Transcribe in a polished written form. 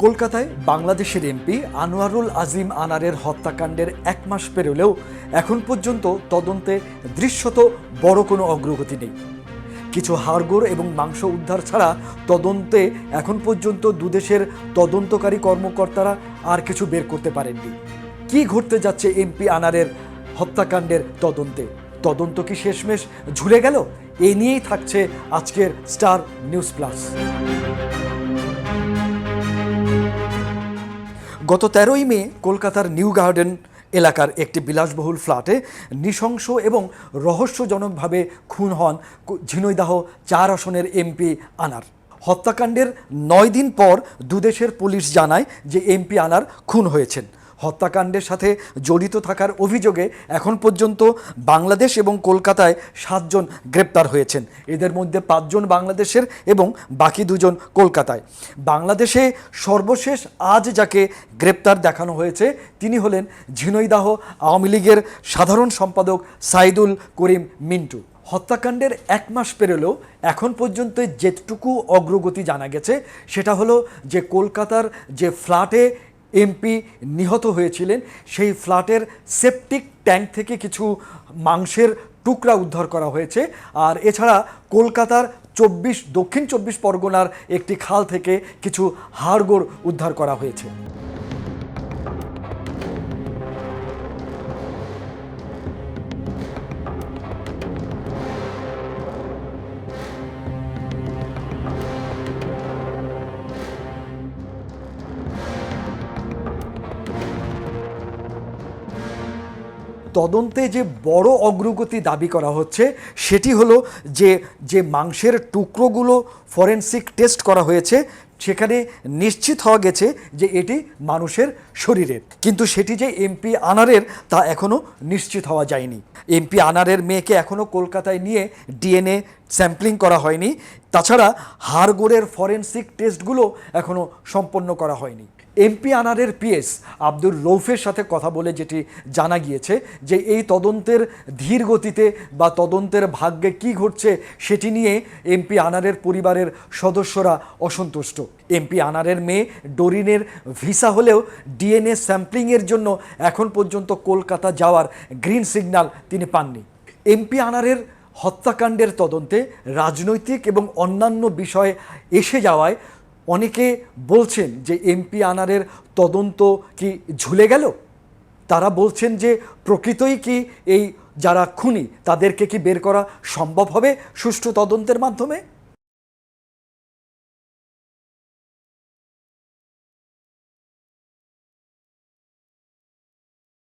কলকাতায় বাংলাদেশের এমপি আনোয়ারুল আজিম আনারের হত্যাকাণ্ডের 1 মাস পেরোলেও এখন পর্যন্ত তদন্তে দৃশ্যত বড় কোনো অগ্রগতি নেই। কিছু হাড়গোড় এবং মাংস উদ্ধার ছাড়া তদন্তে এখন পর্যন্ত দুদেশের তদন্তকারী কর্মকর্তারা আর কিছু বের করতে পারেননি। কি ঘটতে যাচ্ছে এমপি আনারের হত্যাকাণ্ডের তদন্তে? তদন্ত কি শেষমেশ ঝুলে গেল? এ নিয়েই থাকছে আজকের স্টার নিউজ প্লাস। গত 13ই মে কলকাতার নিউ গার্ডেন এলাকার একটি বিলাসবহুল ফ্ল্যাটে নৃশংস এবং রহস্যজনকভাবে খুন হন ঝিনাইদহ 4 আসনের এমপি আনার। হত্যাকাণ্ডের 9 দিন পর দুদেশের পুলিশ জানায় যে এমপি আনার খুন হয়েছেন। হত্যাকাণ্ডের সাথে জড়িত থাকার অভিযোগে এখন পর্যন্ত বাংলাদেশ এবং কলকাতায় 7 জন গ্রেপ্তার হয়েছেন। এদের মধ্যে 5 জন বাংলাদেশের এবং বাকি 2 জন কলকাতায়। বাংলাদেশে সর্বশেষ আজ যাকে গ্রেপ্তার দেখানো হয়েছে তিনি হলেন ঝিনাইদহ আওয়ামী লীগের সাধারণ সম্পাদক সাইদুল করিম মিন্টু। হত্যাকাণ্ডের 1 মাস পেরোলেও এখন পর্যন্ত যেটুকু অগ্রগতি জানা গেছে সেটা হলো যে কলকাতার যে ফ্ল্যাটে এমপি নিহত হয়েছিলেন সেই ফ্ল্যাটের সেপটিক ট্যাঙ্ক থেকে কিছু মাংসের টুকরা উদ্ধার করা হয়েছে। আর এছাড়া কলকাতার দক্ষিণ 24 পরগনার একটি খাল থেকে কিছু হাড়গোড় উদ্ধার করা হয়েছে। তদন্তে যে বড় অগ্রগতি দাবি করা হচ্ছে সেটি হলো যে মাংসের টুকরোগুলো ফরেনসিক টেস্ট করা হয়েছে সেখানে নিশ্চিত হওয়া গেছে যে এটি মানুষের শরীরের, কিন্তু সেটি যে এমপি আনারের তা এখনও নিশ্চিত হওয়া যায়নি। এমপি আনারের মেয়েকে এখনও কলকাতায় নিয়ে ডিএনএ স্যাম্পলিং করা হয়নি। তাছাড়া হাড়গোড়ের ফরেনসিক টেস্টগুলো এখনও সম্পন্ন করা হয়নি। এমপি আনারের পিএস আব্দুর রৌফের সাথে কথা বলে যেটি জানা গিয়েছে যে এই তদন্তের ধীর গতিতে বা তদন্তের ভাগ্যে কি ঘটছে সেটি নিয়ে এমপি আনারের পরিবারের সদস্যরা অসন্তুষ্ট। এমপি আনারের মেয়ে ডোরিনের ভিসা হলেও ডিএনএ স্যাম্পলিংয়ের জন্য এখন পর্যন্ত কলকাতা যাওয়ার গ্রিন সিগন্যাল তিনি পাননি। এমপি আনারের হত্যাকাণ্ডের তদন্তে রাজনৈতিক এবং অন্যান্য বিষয় এসে যাওয়ায় অনেকে বলছেন যে এমপি আনারের তদন্ত কি ঝুলে গেল। তারা বলছেন যে প্রকৃতই কি এই যারা খুনি তাদেরকে কি বের করা সম্ভব হবে সুষ্ঠু তদন্তের মাধ্যমে?